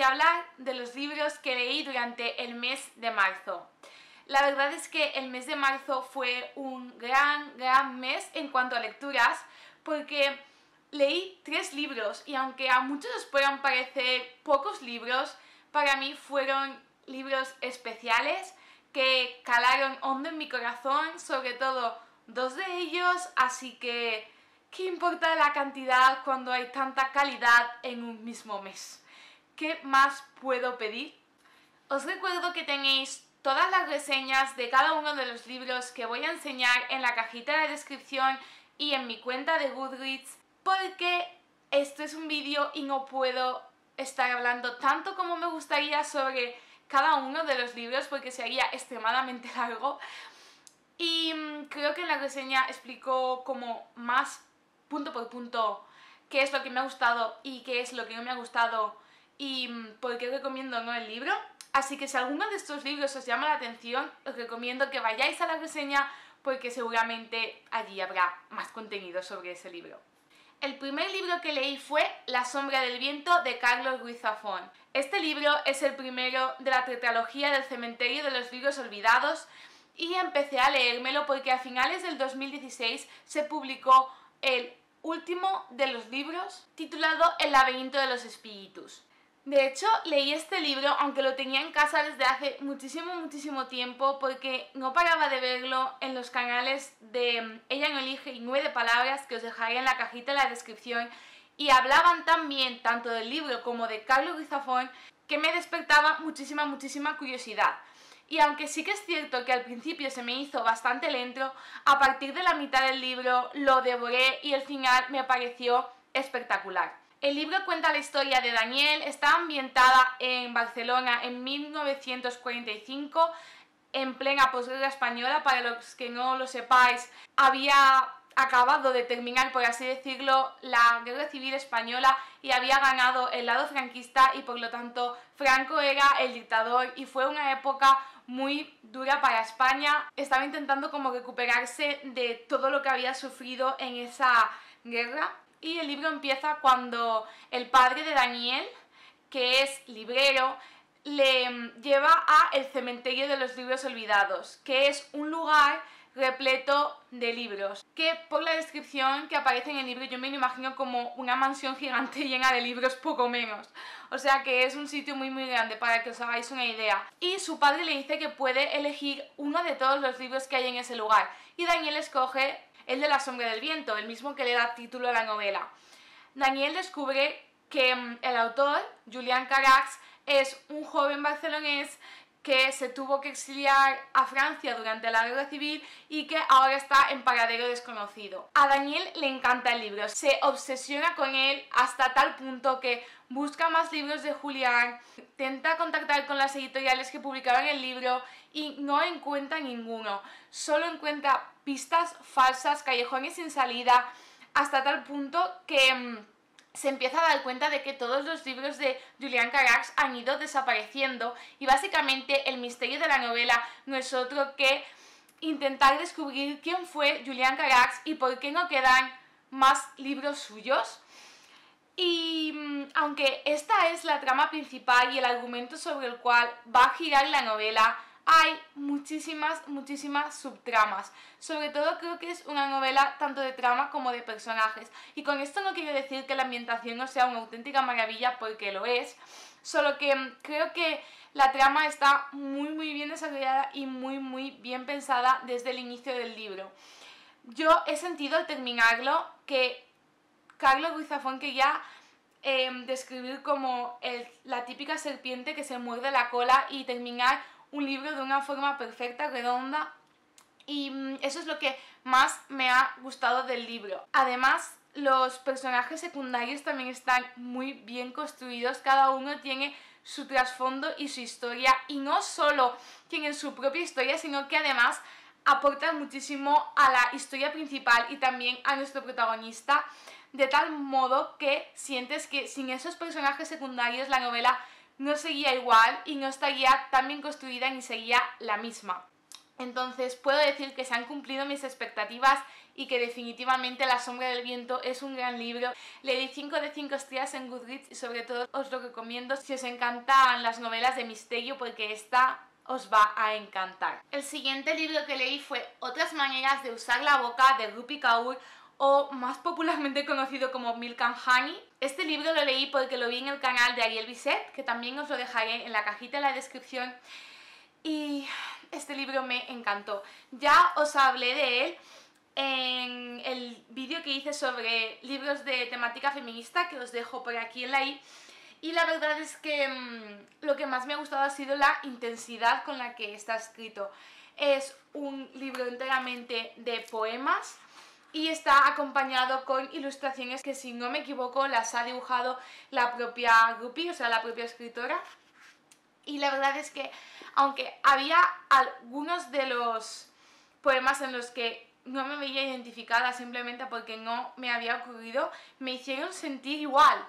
a hablar de los libros que leí durante el mes de marzo. La verdad es que el mes de marzo fue un gran mes en cuanto a lecturas, porque leí 3 libros y aunque a muchos os puedan parecer pocos libros, para mí fueron libros especiales que calaron hondo en mi corazón, sobre todo 2 de ellos, así que ¿qué importa la cantidad cuando hay tanta calidad en un mismo mes? ¿Qué más puedo pedir? Os recuerdo que tenéis todas las reseñas de cada uno de los libros que voy a enseñar en la cajita de descripción y en mi cuenta de Goodreads, porque esto es un vídeo y no puedo estar hablando tanto como me gustaría sobre cada uno de los libros porque sería extremadamente largo. Y creo que en la reseña explico como más punto por punto qué es lo que me ha gustado y qué es lo que no me ha gustado y por qué recomiendo o no el libro. Así que si alguno de estos libros os llama la atención, os recomiendo que vayáis a la reseña porque seguramente allí habrá más contenido sobre ese libro. El primer libro que leí fue La sombra del viento de Carlos Ruiz Zafón. Este libro es el primero de la tetralogía del cementerio de los libros olvidados y empecé a leérmelo porque a finales del 2016 se publicó el último de los libros titulado El laberinto de los espíritus. De hecho, leí este libro aunque lo tenía en casa desde hace muchísimo tiempo porque no paraba de verlo en los canales de Ella no elige y 9 palabras que os dejaré en la cajita de la descripción y hablaban tan bien tanto del libro como de Carlos Ruiz Zafón que me despertaba muchísima curiosidad. Y aunque sí que es cierto que al principio se me hizo bastante lento, a partir de la mitad del libro lo devoré y el final me pareció espectacular. El libro cuenta la historia de Daniel, está ambientada en Barcelona en 1945, en plena posguerra española. Para los que no lo sepáis, había acabado de terminar, por así decirlo, la Guerra Civil Española y había ganado el lado franquista y por lo tanto Franco era el dictador y fue una época muy dura para España. Estaba intentando como recuperarse de todo lo que había sufrido en esa guerra. Y el libro empieza cuando el padre de Daniel, que es librero, le lleva a el cementerio de los libros olvidados, que es un lugar repleto de libros, que por la descripción que aparece en el libro yo me lo imagino como una mansión gigante llena de libros, poco menos. O sea que es un sitio muy grande para que os hagáis una idea. Y su padre le dice que puede elegir uno de todos los libros que hay en ese lugar. Y Daniel escoge el de La sombra del viento, el mismo que le da título a la novela. Daniel descubre que el autor, Julián Carax, es un joven barcelonés que se tuvo que exiliar a Francia durante la Guerra Civil y que ahora está en paradero desconocido. A Daniel le encanta el libro, se obsesiona con él hasta tal punto que busca más libros de Julián, intenta contactar con las editoriales que publicaban el libro y no encuentra ninguno, solo encuentra pistas falsas, callejones sin salida, hasta tal punto que se empieza a dar cuenta de que todos los libros de Julián Carax han ido desapareciendo y básicamente el misterio de la novela no es otro que intentar descubrir quién fue Julián Carax y por qué no quedan más libros suyos. Y aunque esta es la trama principal y el argumento sobre el cual va a girar la novela, hay muchísimas subtramas. Sobre todo creo que es una novela tanto de trama como de personajes. Y con esto no quiero decir que la ambientación no sea una auténtica maravilla, porque lo es. Solo que creo que la trama está muy bien desarrollada y muy bien pensada desde el inicio del libro. Yo he sentido al terminarlo que Carlos Ruiz Zafón quería describir como la típica serpiente que se muerde la cola y terminar un libro de una forma perfecta, redonda, y eso es lo que más me ha gustado del libro. Además, los personajes secundarios también están muy bien construidos, cada uno tiene su trasfondo y su historia, y no solo tienen su propia historia, sino que además aportan muchísimo a la historia principal y también a nuestro protagonista, de tal modo que sientes que sin esos personajes secundarios la novela no seguía igual y no estaría tan bien construida ni seguía la misma. Entonces puedo decir que se han cumplido mis expectativas y que definitivamente La sombra del viento es un gran libro. Le di 5 de 5 estrellas en Goodreads y sobre todo os lo recomiendo si os encantan las novelas de misterio, porque esta os va a encantar. El siguiente libro que leí fue Otras maneras de usar la boca, de Rupi Kaur, o más popularmente conocido como Milk and Honey. Este libro lo leí porque lo vi en el canal de Ariel Bisset, que también os lo dejaré en la cajita de la descripción, y este libro me encantó. Ya os hablé de él en el vídeo que hice sobre libros de temática feminista, que os dejo por aquí en la i, y la verdad es que lo que más me ha gustado ha sido la intensidad con la que está escrito. Es un libro enteramente de poemas y está acompañado con ilustraciones que, si no me equivoco, las ha dibujado la propia Rupi, o sea, la propia escritora. Y la verdad es que, aunque había algunos de los poemas en los que no me veía identificada simplemente porque no me había ocurrido, me hicieron sentir igual.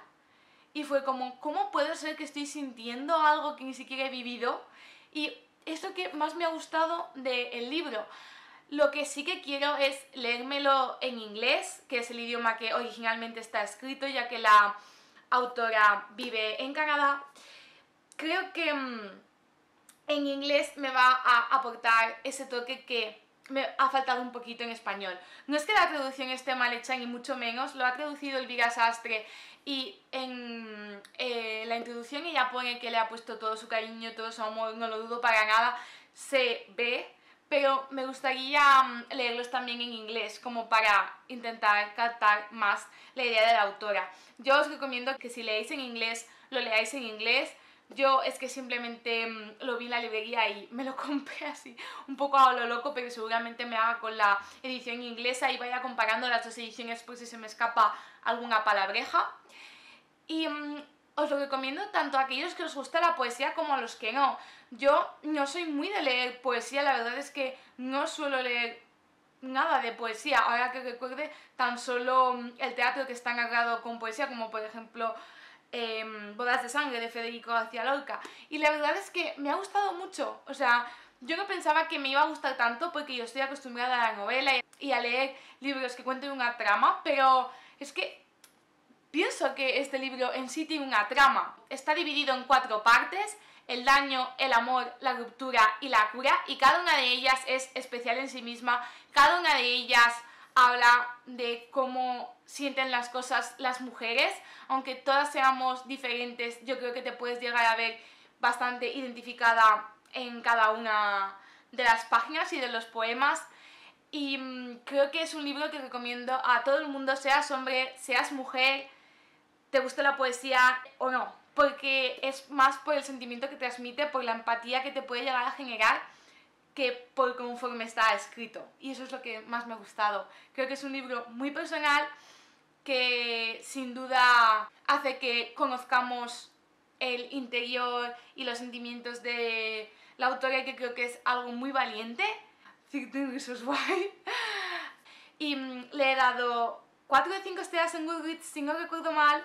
Y fue como, ¿cómo puede ser que estoy sintiendo algo que ni siquiera he vivido? Y es lo que más me ha gustado del libro. Lo que sí que quiero es leérmelo en inglés, que es el idioma que originalmente está escrito, ya que la autora vive en Canadá. Creo que en inglés me va a aportar ese toque que me ha faltado un poquito en español. No es que la traducción esté mal hecha, ni mucho menos, lo ha traducido Elvira Sastre, y en la introducción ella pone que le ha puesto todo su cariño, todo su amor, no lo dudo para nada, se ve, pero me gustaría leerlos también en inglés, como para intentar captar más la idea de la autora. Yo os recomiendo que si leéis en inglés, lo leáis en inglés. Yo es que simplemente lo vi en la librería y me lo compré así, un poco a lo loco, pero seguramente me haga con la edición inglesa y vaya comparando las dos ediciones por si se me escapa alguna palabreja. Y os lo recomiendo tanto a aquellos que os gusta la poesía como a los que no. Yo no soy muy de leer poesía, la verdad es que no suelo leer nada de poesía. Ahora que recuerde, tan solo el teatro que está narrado con poesía, como por ejemplo Bodas de sangre de Federico García Lorca. Y la verdad es que me ha gustado mucho. O sea, yo no pensaba que me iba a gustar tanto porque yo estoy acostumbrada a la novela y a leer libros que cuenten una trama, pero es que pienso que este libro en sí tiene una trama. Está dividido en 4 partes: el daño, el amor, la ruptura y la cura, y cada una de ellas es especial en sí misma. Cada una de ellas habla de cómo sienten las cosas las mujeres. Aunque todas seamos diferentes, yo creo que te puedes llegar a ver bastante identificada en cada una de las páginas y de los poemas. Y creo que es un libro que recomiendo a todo el mundo, seas hombre, seas mujer, te guste la poesía o no, porque es más por el sentimiento que transmite, por la empatía que te puede llegar a generar, que por conforme está escrito. Y eso es lo que más me ha gustado. Creo que es un libro muy personal, que sin duda hace que conozcamos el interior y los sentimientos de la autora, y que creo que es algo muy valiente. 13 Reasons Why. Y le he dado 4 de 5 estrellas en Goodreads, si no recuerdo mal,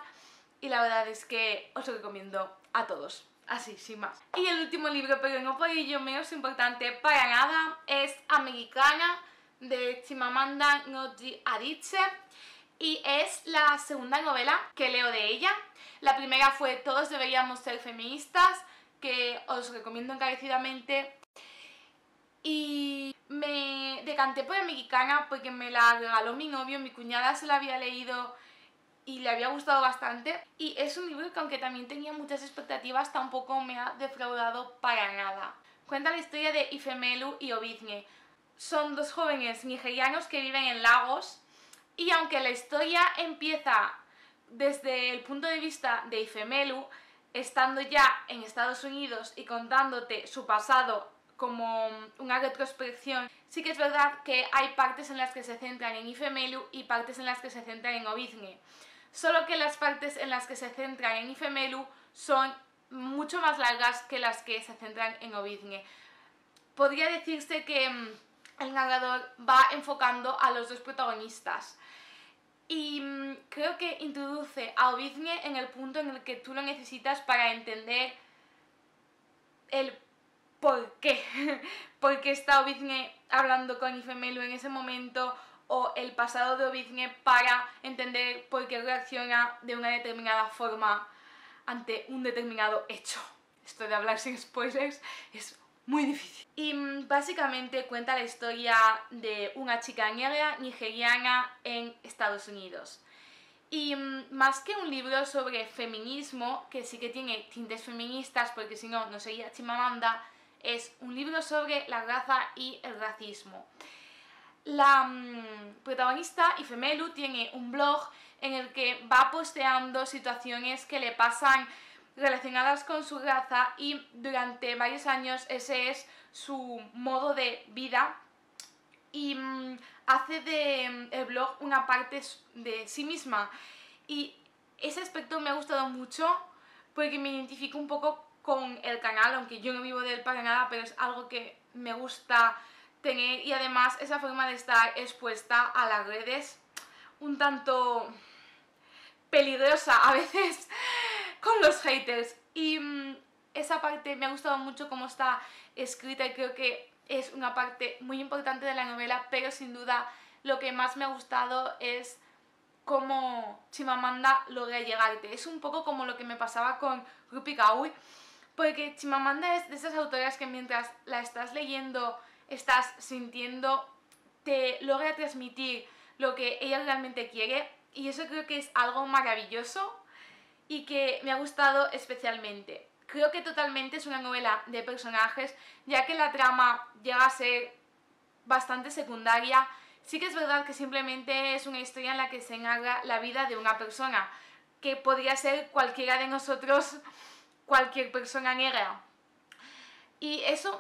y la verdad es que os lo recomiendo a todos. Así, sin más. Y el último libro, pero no por ello menos importante para nada, es Americana, de Chimamanda Ngozi Adichie, y es la segunda novela que leo de ella. La primera fue Todos deberíamos ser feministas, que os recomiendo encarecidamente, y me decanté por Americana porque me la regaló mi novio. Mi cuñada se la había leído y le había gustado bastante, y es un libro que, aunque también tenía muchas expectativas, tampoco me ha defraudado para nada. Cuenta la historia de Ifemelu y Obidnye. Son 2 jóvenes nigerianos que viven en Lagos, y aunque la historia empieza desde el punto de vista de Ifemelu, estando ya en Estados Unidos y contándote su pasado como una retrospección, sí que es verdad que hay partes en las que se centran en Ifemelu y partes en las que se centran en Obidnye. Solo que las partes en las que se centran en Ifemelu son mucho más largas que las que se centran en Obidnye. Podría decirse que el narrador va enfocando a los 2 protagonistas, y creo que introduce a Obidnye en el punto en el que tú lo necesitas para entender el por qué. ¿Por qué está Obizne hablando con Ifemelu en ese momento? O el pasado de Obizne para entender por qué reacciona de una determinada forma ante un determinado hecho. Esto de hablar sin spoilers es muy difícil. Y básicamente cuenta la historia de una chica negra nigeriana en Estados Unidos. Y más que un libro sobre feminismo, que sí que tiene tintes feministas, porque si no, no sería Chimamanda, es un libro sobre la raza y el racismo. La protagonista, Ifemelu, tiene un blog en el que va posteando situaciones que le pasan relacionadas con su raza y durante varios años ese es su modo de vida y hace del blog una parte de sí misma y ese aspecto me ha gustado mucho porque me identifico un poco con el canal, aunque yo no vivo de él para nada, pero es algo que me gusta tener y además esa forma de estar expuesta a las redes un tanto peligrosa a veces con los haters y esa parte me ha gustado mucho cómo está escrita y creo que es una parte muy importante de la novela, pero sin duda lo que más me ha gustado es cómo Chimamanda logra llegarte. Es un poco como lo que me pasaba con Rupi Kaur, porque Chimamanda es de esas autoras que mientras la estás leyendo, estás sintiendo, te logra transmitir lo que ella realmente quiere y eso creo que es algo maravilloso y que me ha gustado especialmente. Creo que totalmente es una novela de personajes, ya que la trama llega a ser bastante secundaria. Sí que es verdad que simplemente es una historia en la que se narra la vida de una persona, que podría ser cualquiera de nosotros, cualquier persona negra. Y eso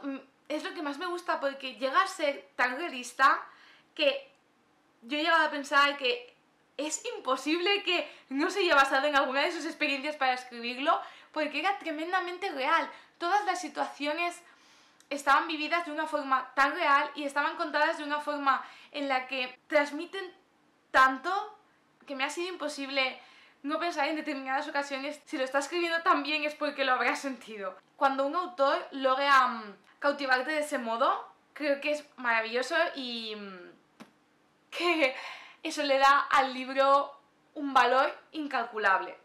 es lo que más me gusta porque llega a ser tan realista que yo he llegado a pensar que es imposible que no se haya basado en alguna de sus experiencias para escribirlo, porque era tremendamente real. Todas las situaciones estaban vividas de una forma tan real y estaban contadas de una forma en la que transmiten tanto que me ha sido imposible no pensar en determinadas ocasiones si lo está escribiendo tan bien es porque lo habrá sentido. Cuando un autor logra cautivarte de ese modo, creo que es maravilloso y que eso le da al libro un valor incalculable.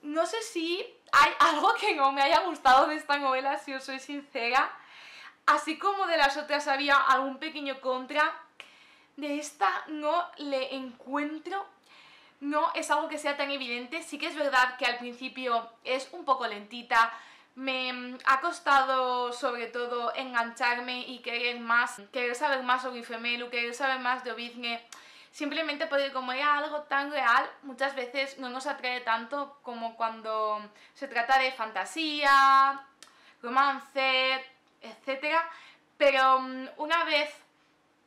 No sé si hay algo que no me haya gustado de esta novela, si os soy sincera. Así como de las otras había algún pequeño contra, de esta no le encuentro. No es algo que sea tan evidente. Sí que es verdad que al principio es un poco lentita. Me ha costado sobre todo engancharme y querer saber más sobre Ifemelu, querer saber más de Obizne. Simplemente porque como era algo tan real, muchas veces no nos atrae tanto como cuando se trata de fantasía, romance, etcétera. Pero una vez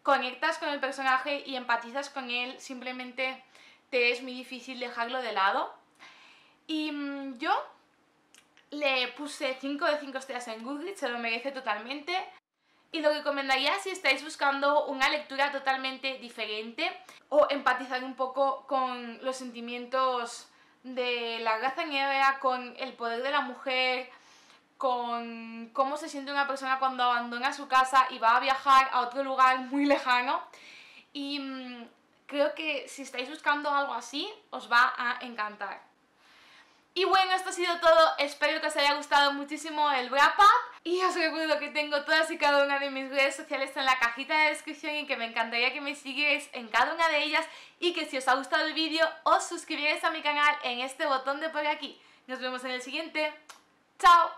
conectas con el personaje y empatizas con él, simplemente te es muy difícil dejarlo de lado. Y yo le puse 5 de 5 estrellas en Goodreads, se lo merece totalmente. Y lo recomendaría si estáis buscando una lectura totalmente diferente o empatizar un poco con los sentimientos de la raza negra, con el poder de la mujer, con cómo se siente una persona cuando abandona su casa y va a viajar a otro lugar muy lejano. Y creo que si estáis buscando algo así, os va a encantar. Y bueno, esto ha sido todo, espero que os haya gustado muchísimo el wrap up y os recuerdo que tengo todas y cada una de mis redes sociales en la cajita de descripción y que me encantaría que me siguierais en cada una de ellas y que si os ha gustado el vídeo os suscribierais a mi canal en este botón de por aquí. Nos vemos en el siguiente. ¡Chao!